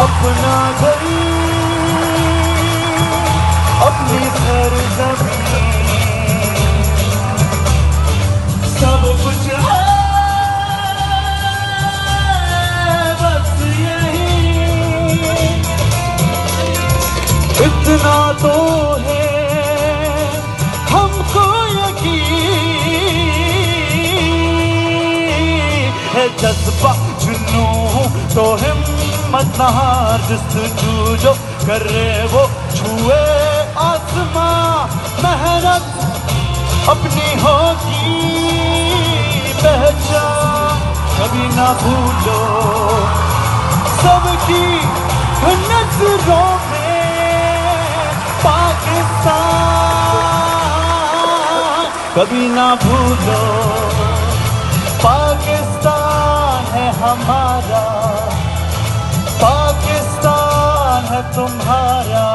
अपना घर अपनी सरज़मीं सब कुछ है बस यही इतना तो है हमको यकीन है जज्बा जुनून तो हिम्मत नहार जस्तजू जो करे वो छुए आसमां मेहनत अपनी होगी पहचान कभी ना भूलो सबकी नजरों में पाकिस्तान कभी ना भूलो पाकिस्तान है हमारा पाकिस्तान है तुम्हारा।